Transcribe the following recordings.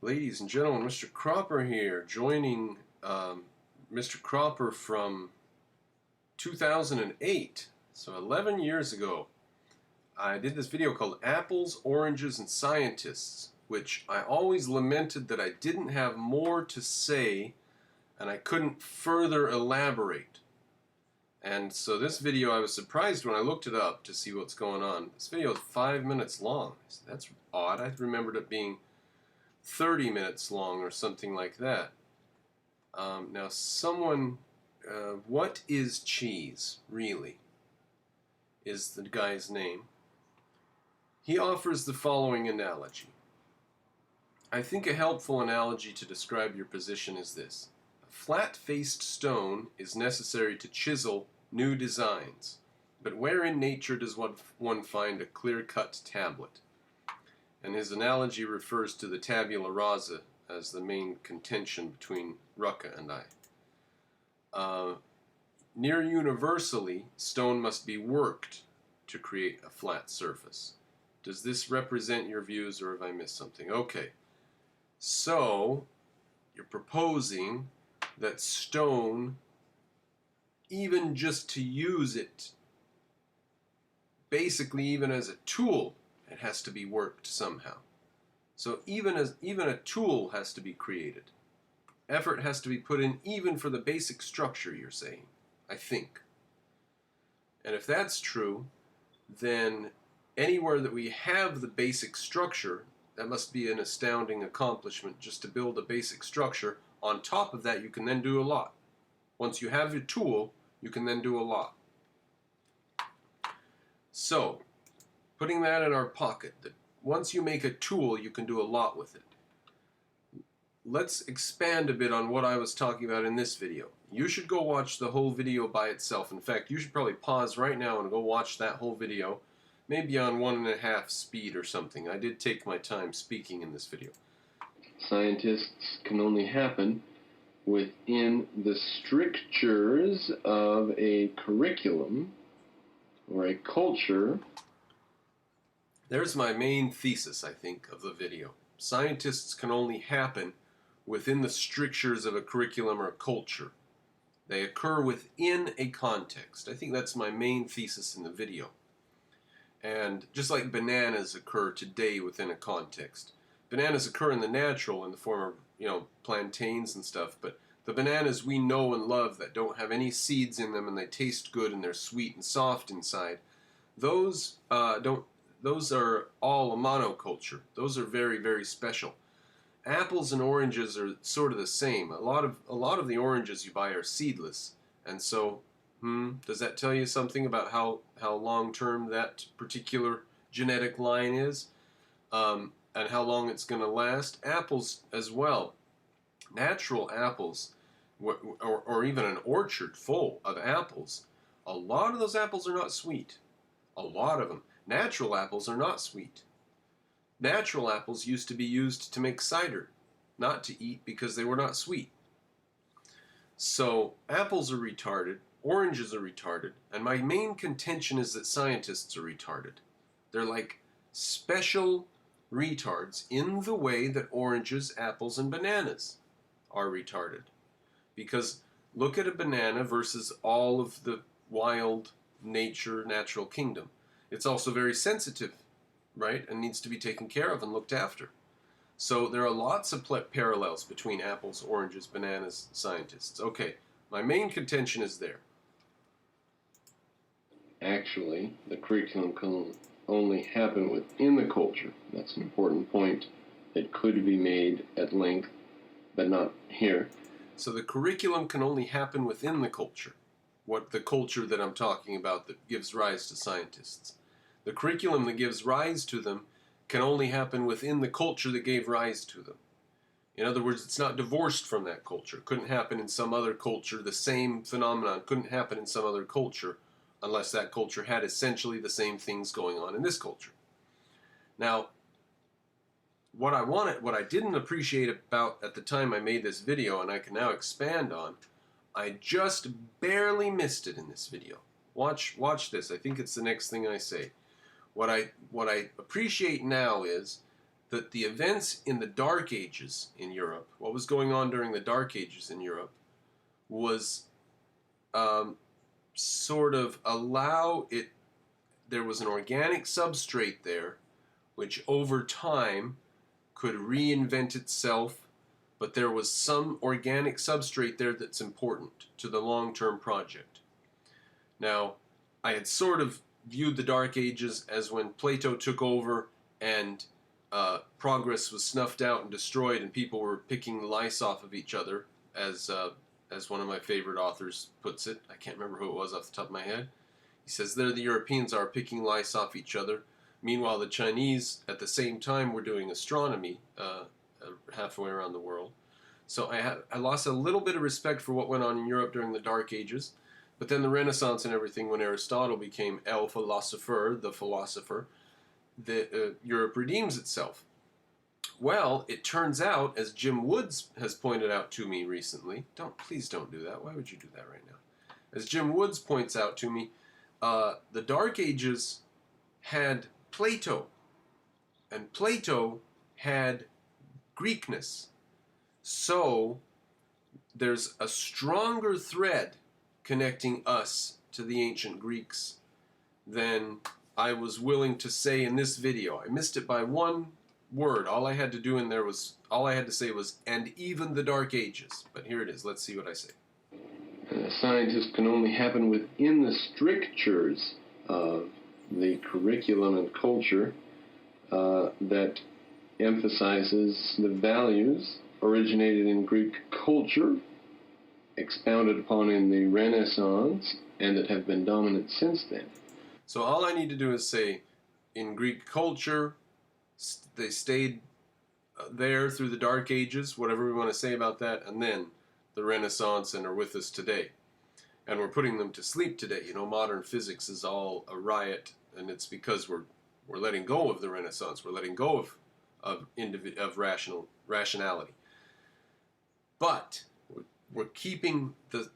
Ladies and gentlemen, Mr. Cropper here, joining Mr. Cropper from 2008, so 11 years ago. I did this video called Apples, Oranges, and Scientists, which I always lamented that I didn't have more to say and I couldn't further elaborate. And so this video, I was surprised when I looked it up to see what's going on. This video is 5 minutes long. That's odd. I remembered it being 30 minutes long or something like that. Now what is cheese, really, is the guy's name. He offers the following analogy. I think a helpful analogy to describe your position is this. A flat-faced stone is necessary to chisel new designs, but where in nature does one find a clear-cut tablet? And his analogy refers to the tabula rasa as the main contention between Rucka and I. Near universally, stone must be worked to create a flat surface. Does this represent your views, or have I missed something? Okay, so you're proposing that stone, even just to use it, basically even as a tool, it has to be worked somehow. So even a tool has to be created. Effort has to be put in even for the basic structure, you're saying, I think. And if that's true, then anywhere that we have the basic structure, that must be an astounding accomplishment just to build a basic structure. On top of that, you can then do a lot. Once you have your tool, you can then do a lot. So, putting that in our pocket, that once you make a tool, you can do a lot with it. Let's expand a bit on what I was talking about in this video. You should go watch the whole video by itself. In fact, you should probably pause right now and go watch that whole video, maybe on 1.5 speed or something. I did take my time speaking in this video. Scientists can only happen within the strictures of a curriculum or a culture. There's my main thesis, I think, of the video. Scientists can only happen within the strictures of a curriculum or a culture. They occur within a context. I think that's my main thesis in the video. And just like bananas occur today within a context. Bananas occur in the natural in the form of, plantains and stuff, but the bananas we know and love that don't have any seeds in them and they taste good and they're sweet and soft inside, those are all a monoculture. Those are very, very special. Apples and oranges are sort of the same. A lot of the oranges you buy are seedless, and so does that tell you something about how long-term that particular genetic line is, and how long it's going to last? Apples as well. Natural apples, or even an orchard full of apples, a lot of those apples are not sweet. A lot of them. Natural apples are not sweet. Natural apples used to be used to make cider, not to eat because they were not sweet. So apples are retarded, oranges are retarded, and my main contention is that scientists are retarded. They're like special retards in the way that oranges, apples, and bananas are retarded. Because look at a banana versus all of the wild nature, natural kingdom. It's also very sensitive, right, and needs to be taken care of and looked after. So there are lots of parallels between apples, oranges, bananas, scientists. Okay, my main contention is there. Actually, the curriculum can only happen within the culture. That's an important point that could be made at length, but not here. So the curriculum can only happen within the culture. What the culture that I'm talking about that gives rise to scientists. The curriculum that gives rise to them can only happen within the culture that gave rise to them. In other words, it's not divorced from that culture. It couldn't happen in some other culture. The same phenomenon couldn't happen in some other culture unless that culture had essentially the same things going on in this culture. Now, what I didn't appreciate about at the time I made this video, and I can now expand on, I just barely missed it in this video. Watch this. I think it's the next thing I say. What I appreciate now is that the events in the Dark Ages in Europe, what was going on during the Dark Ages in Europe, was sort of allow it, there was an organic substrate there, which over time could reinvent itself, but there was some organic substrate there that's important to the long-term project. Now, I had sort of viewed the Dark Ages as when Plato took over and progress was snuffed out and destroyed, and people were picking the lice off of each other, as one of my favorite authors puts it. I can't remember who it was off the top of my head. He says there the Europeans are picking lice off each other. Meanwhile, the Chinese, at the same time, were doing astronomy halfway around the world. So I lost a little bit of respect for what went on in Europe during the Dark Ages. But then the Renaissance and everything, when Aristotle became el philosopher, the philosopher, Europe redeems itself. Well, it turns out, as Jim Woods has pointed out to me recently, please don't do that. Why would you do that right now? As Jim Woods points out to me, the Dark Ages had Plato, and Plato had Greekness. So there's a stronger thread connecting us to the ancient Greeks than I was willing to say in this video. I missed it by one word. All I had to say was, and even the Dark Ages. But here it is. Let's see what I say. Scientists can only happen within the strictures of the curriculum and culture that emphasizes the values originated in Greek culture, expounded upon in the Renaissance, and that have been dominant since then. So all I need to do is say, in Greek culture, they stayed there through the Dark Ages, whatever we want to say about that, and then the Renaissance, and are with us today. And we're putting them to sleep today. You know, modern physics is all a riot, and it's because we're letting go of the Renaissance. We're letting go of rationality. But we're keeping the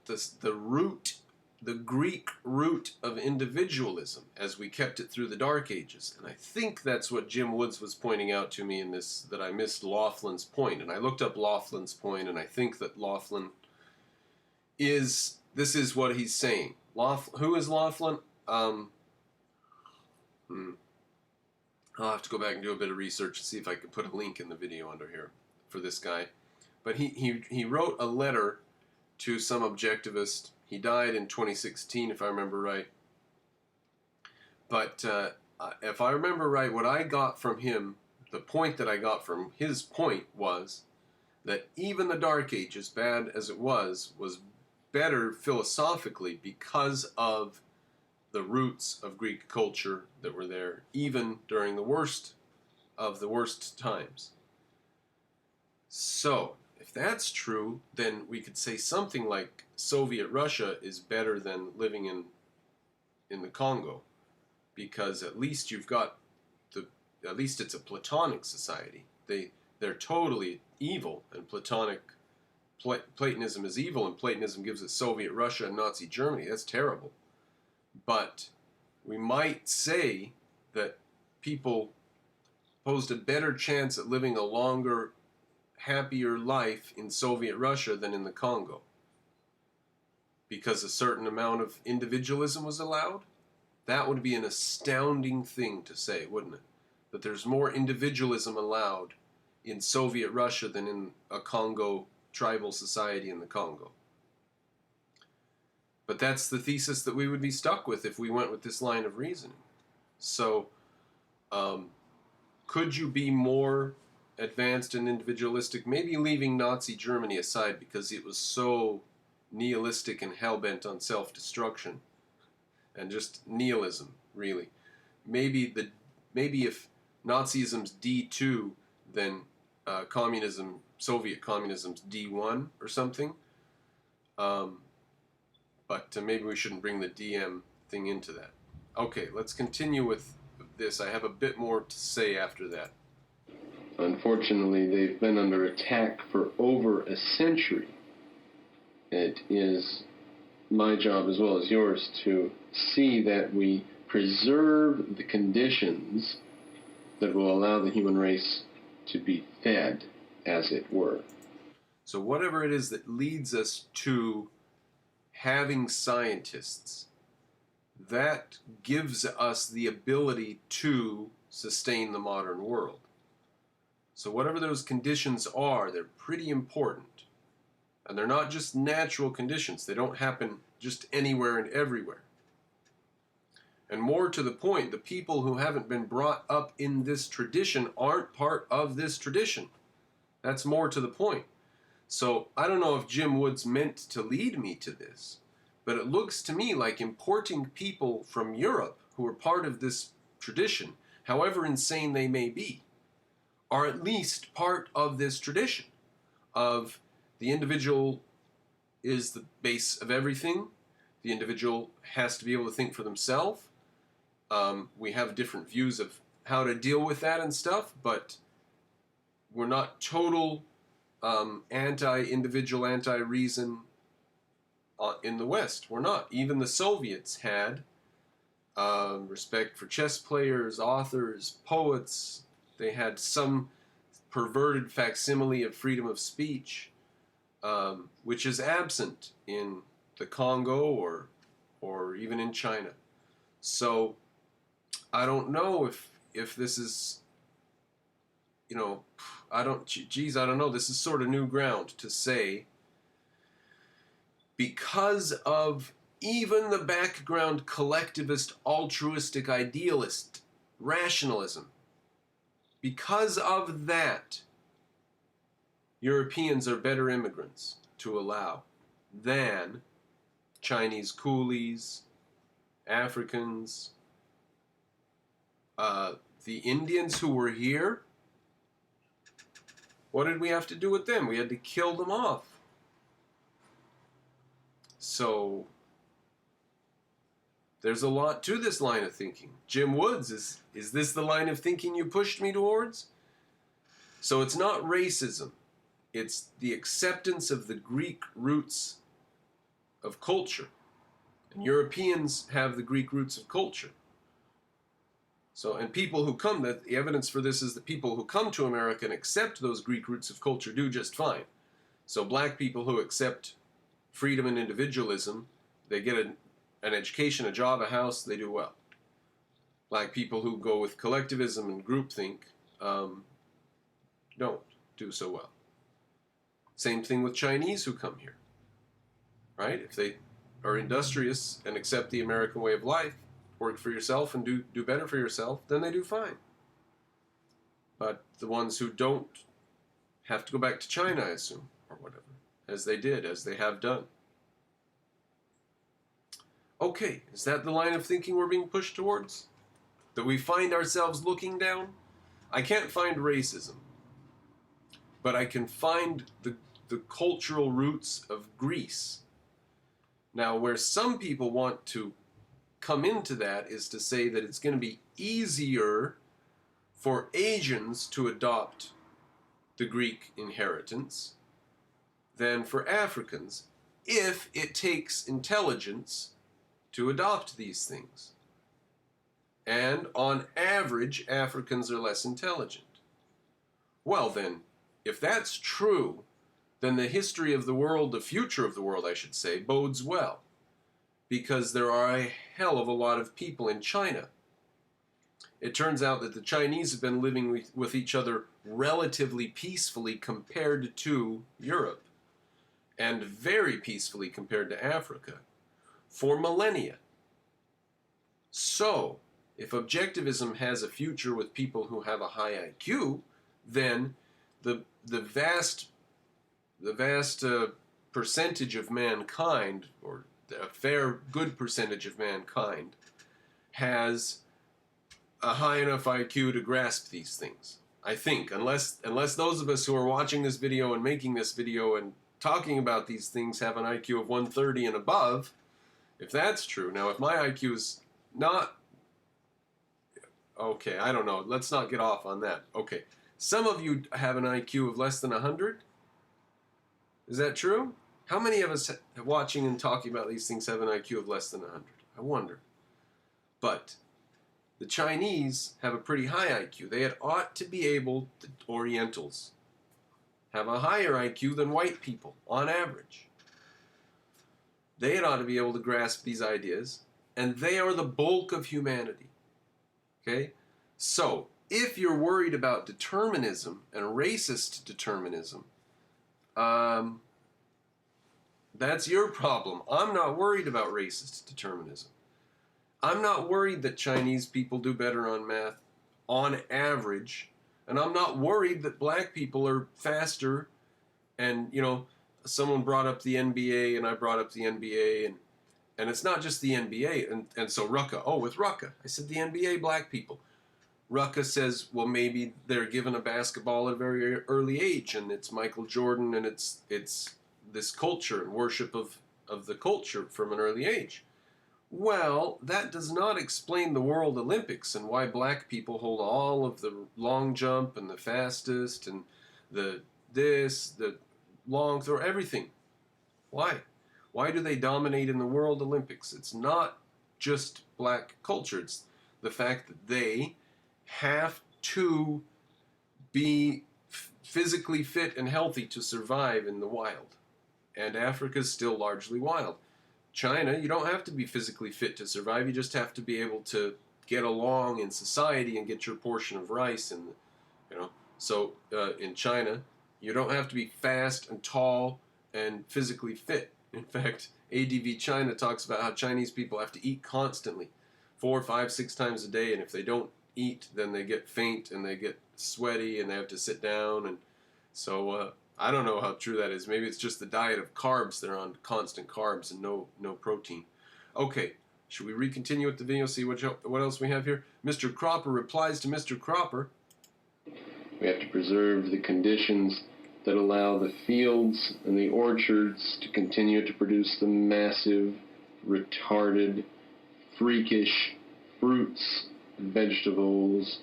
root, the Greek root of individualism, as we kept it through the Dark Ages. And I think that's what Jim Woods was pointing out to me in this, that I missed Laughlin's point. And I looked up Laughlin's point, and I think that Laughlin this is what he's saying. Who is Laughlin? I'll have to go back and do a bit of research and see if I can put a link in the video under here for this guy. But he wrote a letter to some objectivist. He died in 2016, if I remember right. But if I remember right, what I got from him, the point that I got from his point was that even the Dark Ages, bad as it was better philosophically because of the roots of Greek culture that were there, even during the worst of the worst times. So, if that's true, then we could say something like Soviet Russia is better than living in the Congo, because at least you've got at least it's a Platonic society. They're totally evil, and Platonism is evil, and Platonism gives it Soviet Russia and Nazi Germany. That's terrible. But we might say that people posed a better chance at living a longer, happier life in Soviet Russia than in the Congo, because a certain amount of individualism was allowed. That would be an astounding thing to say, wouldn't it? That there's more individualism allowed in Soviet Russia than in a Congo tribal society in the Congo. But that's the thesis that we would be stuck with if we went with this line of reasoning. So, could you be more advanced and individualistic? Maybe leaving Nazi Germany aside because it was so nihilistic and hell-bent on self-destruction and just nihilism, really. Maybe if Nazism's D2, then Soviet communism's D1 or something. But maybe we shouldn't bring the DM thing into that. Okay, let's continue with this. I have a bit more to say after that. Unfortunately, they've been under attack for over a century. It is my job, as well as yours, to see that we preserve the conditions that will allow the human race to be fed, as it were. So whatever it is that leads us to having scientists, that gives us the ability to sustain the modern world. So whatever those conditions are, they're pretty important. And they're not just natural conditions. They don't happen just anywhere and everywhere. And more to the point, the people who haven't been brought up in this tradition aren't part of this tradition. That's more to the point. So I don't know if Jim Woods meant to lead me to this, but it looks to me like importing people from Europe who are part of this tradition, however insane they may be, are at least part of this tradition of the individual is the base of everything. The individual has to be able to think for themselves. We have different views of how to deal with that and stuff, but we're not total anti-individual, anti-reason in the West. We're not. Even the Soviets had respect for chess players, authors, poets. They had some perverted facsimile of freedom of speech, which is absent in the Congo or even in China. So I don't know if this is, I don't know. This is sort of new ground to say, because of even the background collectivist, altruistic, idealist rationalism, because of that, Europeans are better immigrants to allow than Chinese coolies, Africans, the Indians who were here. What did we have to do with them? We had to kill them off. So there's a lot to this line of thinking. Jim Woods, is this the line of thinking you pushed me towards? So it's not racism. It's the acceptance of the Greek roots of culture. And Europeans have the Greek roots of culture. So, and people who come, the evidence for this is that people who come to America and accept those Greek roots of culture do just fine. So black people who accept freedom and individualism, they get an education, a job, a house, they do well. Black people who go with collectivism and groupthink don't do so well. Same thing with Chinese who come here, right? If they are industrious and accept the American way of life, work for yourself and do better for yourself, then they do fine. But the ones who don't have to go back to China, I assume, or whatever, as they did, as they have done. Okay, is that the line of thinking we're being pushed towards? That we find ourselves looking down? I can't find racism, but I can find the cultural roots of Greece. Now, where some people want to come into that is to say that it's going to be easier for Asians to adopt the Greek inheritance than for Africans if it takes intelligence to adopt these things. And on average, Africans are less intelligent. Well then, if that's true, then the history of the world, the future of the world, I should say, bodes well. Because there are a hell of a lot of people in China. It turns out that the Chinese have been living with each other relatively peacefully compared to Europe, and very peacefully compared to Africa, for millennia. So, if objectivism has a future with people who have a high IQ, then the vast percentage of mankind, or a fair, good percentage of mankind, has a high enough IQ to grasp these things. I think, unless those of us who are watching this video and making this video and talking about these things have an IQ of 130 and above, if that's true. Now, if my IQ is not... Okay, I don't know. Let's not get off on that. Okay, some of you have an IQ of less than 100? Is that true? How many of us watching and talking about these things have an IQ of less than 100? I wonder. But The Chinese have a pretty high IQ. They ought to be able, the Orientals, have a higher IQ than white people, on average. They ought to be able to grasp these ideas, and they are the bulk of humanity. Okay? So, if you're worried about determinism and racist determinism, that's your problem. I'm not worried about racist determinism. I'm not worried that Chinese people do better on math on average, and I'm not worried that black people are faster. And, someone brought up the NBA, and I brought up the NBA, and it's not just the NBA. And so Rucka, with Rucka, I said the NBA black people. Rucka says, well, maybe they're given a basketball at a very early age, and it's Michael Jordan, and it's this culture and worship of the culture from an early age. Well, that does not explain the World Olympics and why black people hold all of the long jump and the fastest and the long throw, everything. Why? Why do they dominate in the World Olympics? It's not just black culture. It's the fact that they have to be physically fit and healthy to survive in the wild. And Africa's still largely wild. China, you don't have to be physically fit to survive. You just have to be able to get along in society and get your portion of rice. And so in China, you don't have to be fast and tall and physically fit. In fact, ADV China talks about how Chinese people have to eat constantly, 4, 5, 6 times a day, and if they don't eat, then they get faint and they get sweaty and they have to sit down. And so I don't know how true that is. Maybe it's just the diet of carbs. They're on constant carbs and no protein. Okay, should we recontinue with the video, see what else we have here? Mr. Cropper replies to Mr. Cropper. We have to preserve the conditions that allow the fields and the orchards to continue to produce the massive, retarded, freakish fruits, vegetables,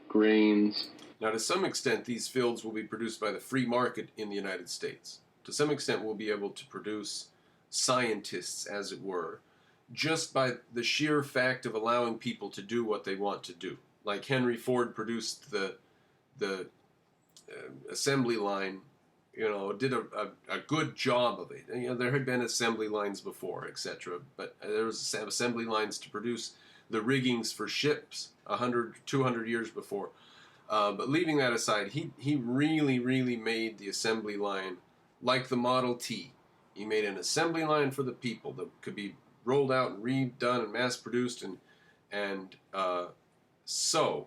grains. Now, to some extent, these fields will be produced by the free market in the United States. To some extent, we'll be able to produce scientists, as it were, just by the sheer fact of allowing people to do what they want to do. Like Henry Ford produced the assembly line, did a good job of it. There had been assembly lines before, etc. But there was assembly lines to produce the riggings for ships 100, 200 years before. But leaving that aside, he really, really made the assembly line like the Model T. He made an assembly line for the people that could be rolled out and redone and mass-produced. And so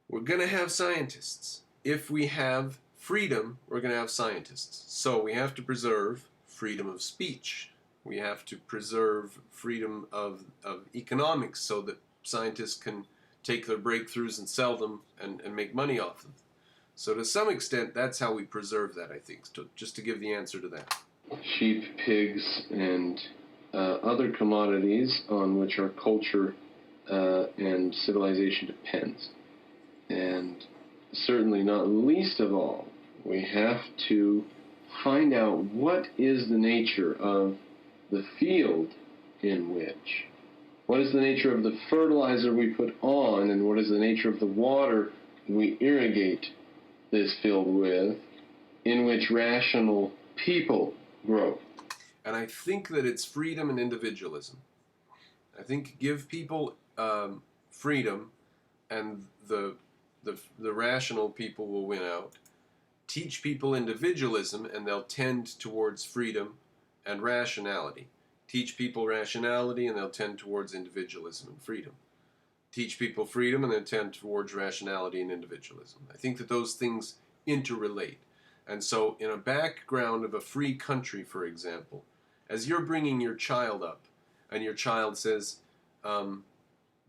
we're going to have scientists. If we have freedom, we're going to have scientists. So we have to preserve freedom of speech. We have to preserve freedom of economics so that scientists can take their breakthroughs and sell them and make money off them. So to some extent, that's how we preserve that, I think, just to give the answer to that. Sheep, pigs, and other commodities on which our culture and civilization depends. And certainly not least of all, we have to find out what is the nature of the field in which. What is the nature of the fertilizer we put on, and what is the nature of the water we irrigate this field with, in which rational people grow? And I think that it's freedom and individualism. I think give people freedom, and the rational people will win out. Teach people individualism, and they'll tend towards freedom and rationality. Teach people rationality, and they'll tend towards individualism and freedom. Teach people freedom, and they'll tend towards rationality and individualism. I think that those things interrelate. And so in a background of a free country, for example, as you're bringing your child up, and your child says,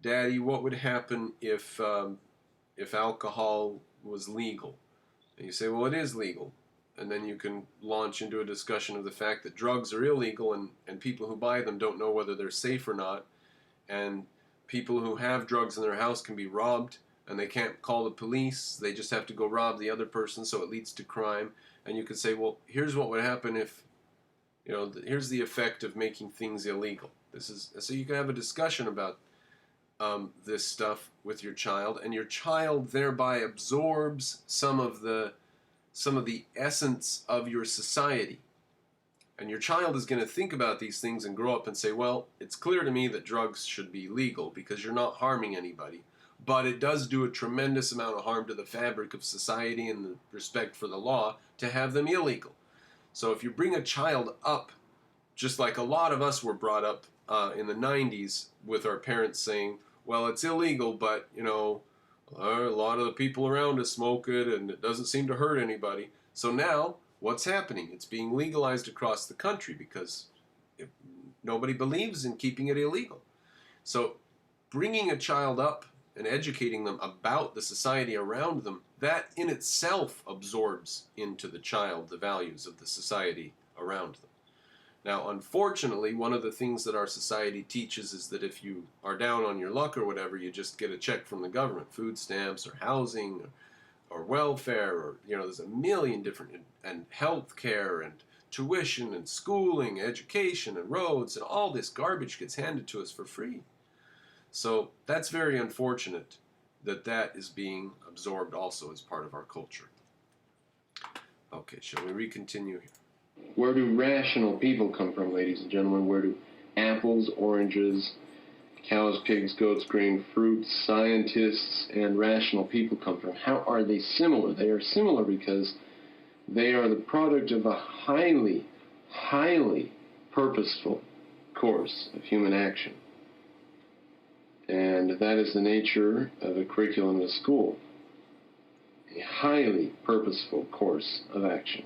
Daddy, what would happen if alcohol was legal? And you say, well, it is legal. And then you can launch into a discussion of the fact that drugs are illegal, and people who buy them don't know whether they're safe or not. And people who have drugs in their house can be robbed, and they can't call the police. They just have to go rob the other person, so it leads to crime. And you could say, well, here's what would happen if, here's the effect of making things illegal. So you can have a discussion about this stuff with your child, and your child thereby absorbs some of the essence of your society. And your child is going to think about these things and grow up and say, well, it's clear to me that drugs should be legal because you're not harming anybody. But it does do a tremendous amount of harm to the fabric of society and the respect for the law to have them illegal. So if you bring a child up, just like a lot of us were brought up in the 90s with our parents saying, well, it's illegal, but, you know, a lot of the people around us smoke it and it doesn't seem to hurt anybody. So now, what's happening? It's being legalized across the country because nobody believes in keeping it illegal. So bringing a child up and educating them about the society around them, that in itself absorbs into the child the values of the society around them. Now, unfortunately, one of the things that our society teaches is that if you are down on your luck or whatever, you just get a check from the government, food stamps or housing or welfare, or, you know, there's a million different, and health care and tuition and schooling, education and roads, and all this garbage gets handed to us for free. So that's very unfortunate that that is being absorbed also as part of our culture. Okay, shall we continue here? Where do rational people come from, ladies and gentlemen? Where do apples, oranges, cows, pigs, goats, grain, fruits, scientists, and rational people come from? How are they similar? They are similar because they are the product of a highly, highly purposeful course of human action. And that is the nature of a curriculum in a school. A highly purposeful course of action.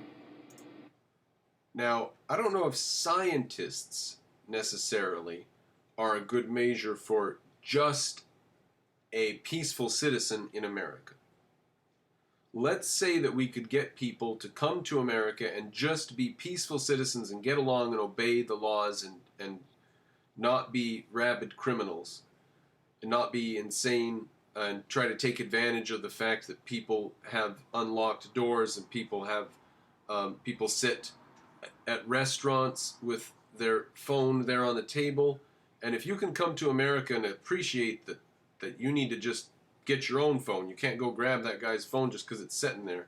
Now, I don't know if scientists necessarily are a good measure for just a peaceful citizen in America. Let's say that we could get people to come to America and just be peaceful citizens and get along and obey the laws and not be rabid criminals and not be insane and try to take advantage of the fact that people have unlocked doors and people have people sit at restaurants with their phone there on the table. And if you can come to America and appreciate that you need to just get your own phone, you can't go grab that guy's phone just because it's sitting there,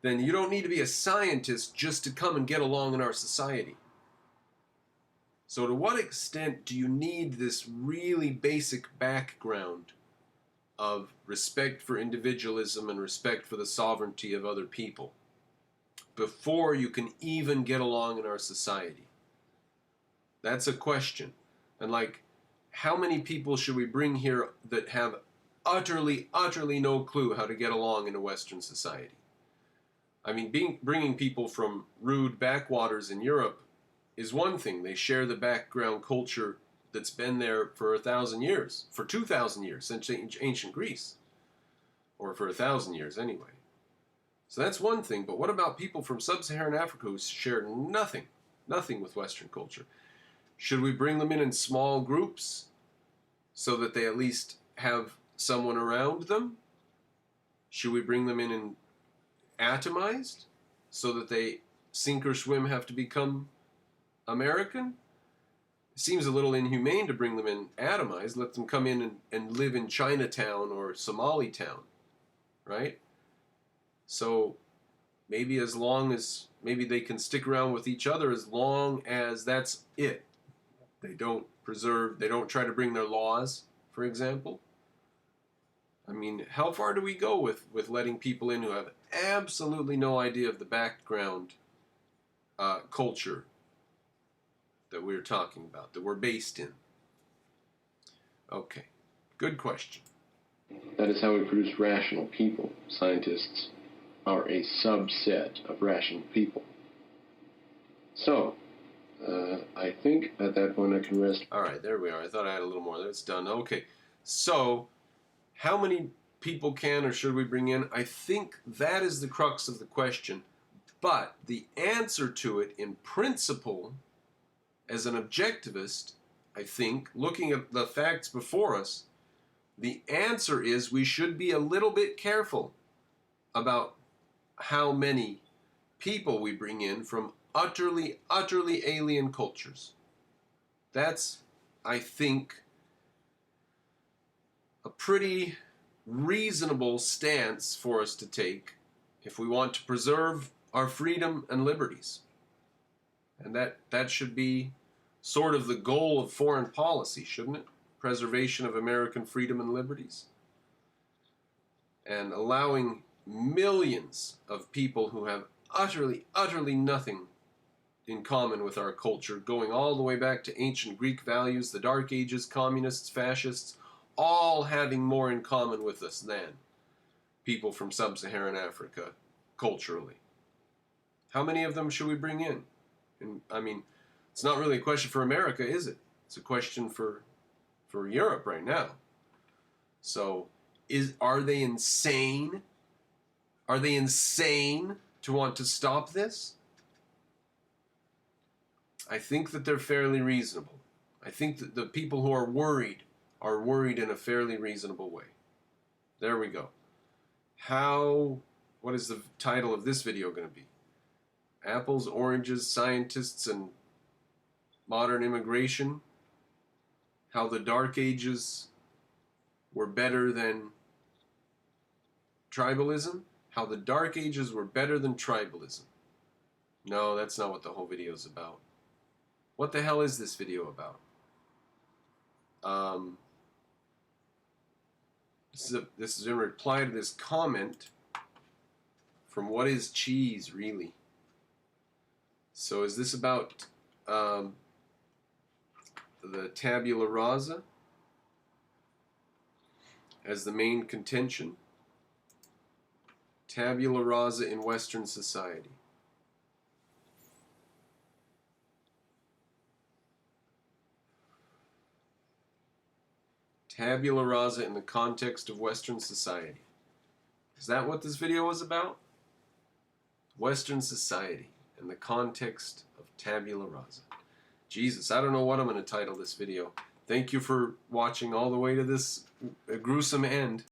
then you don't need to be a scientist just to come and get along in our society. So to what extent do you need this really basic background of respect for individualism and respect for the sovereignty of other people before you can even get along in our society? That's a question. And like, how many people should we bring here that have utterly, utterly no clue how to get along in a Western society? I mean, bringing people from rude backwaters in Europe is one thing. They share the background culture that's been there for 1,000 years, for 2,000 years, since ancient Greece, or for 1,000 years anyway. So that's one thing, but what about people from sub-Saharan Africa who share nothing with Western culture? Should we bring them in small groups so that they at least have someone around them? Should we bring them in atomized so that they sink or swim have to become American? It seems a little inhumane to bring them in atomized. Let them come in and live in Chinatown or Somali town, right? So maybe maybe they can stick around with each other as long as that's it. They don't try to bring their laws, for example. I mean, how far do we go with letting people in who have absolutely no idea of the background culture that we're talking about, that we're based in? Okay, good question. That is how we produce rational people. Scientists are a subset of rational people. So, I think at that point I can rest. All right, there we are. I thought I had a little more. That's done. Okay, so how many people can or should we bring in? I think that is the crux of the question. But the answer to it, in principle, as an objectivist, I think, looking at the facts before us, the answer is we should be a little bit careful about how many people we bring in from utterly, utterly alien cultures. That's, I think, a pretty reasonable stance for us to take if we want to preserve our freedom and liberties. And that should be sort of the goal of foreign policy, shouldn't it? Preservation of American freedom and liberties. And allowing millions of people who have utterly nothing in common with our culture, going all the way back to ancient Greek values, the Dark Ages, communists, fascists, all having more in common with us than people from sub-Saharan Africa culturally. How many of them should we bring in? And I mean, it's not really a question for America, is it? It's a question for Europe right now. So, are they insane? Are they insane to want to stop this? I think that they're fairly reasonable. I think that the people who are worried in a fairly reasonable way. There we go. What is the title of this video going to be? Apples, oranges, scientists, and modern immigration. How the Dark Ages were better than tribalism. How the Dark Ages were better than tribalism. No, that's not what the whole video is about. What the hell is this video about? This is in reply to this comment from What is Cheese, Really? So is this about the tabula rasa as the main contention? Tabula rasa in Western society. Tabula rasa in the context of Western society. Is that what this video was about? Western society in the context of tabula rasa. Jesus, I don't know what I'm going to title this video. Thank you for watching all the way to this gruesome end.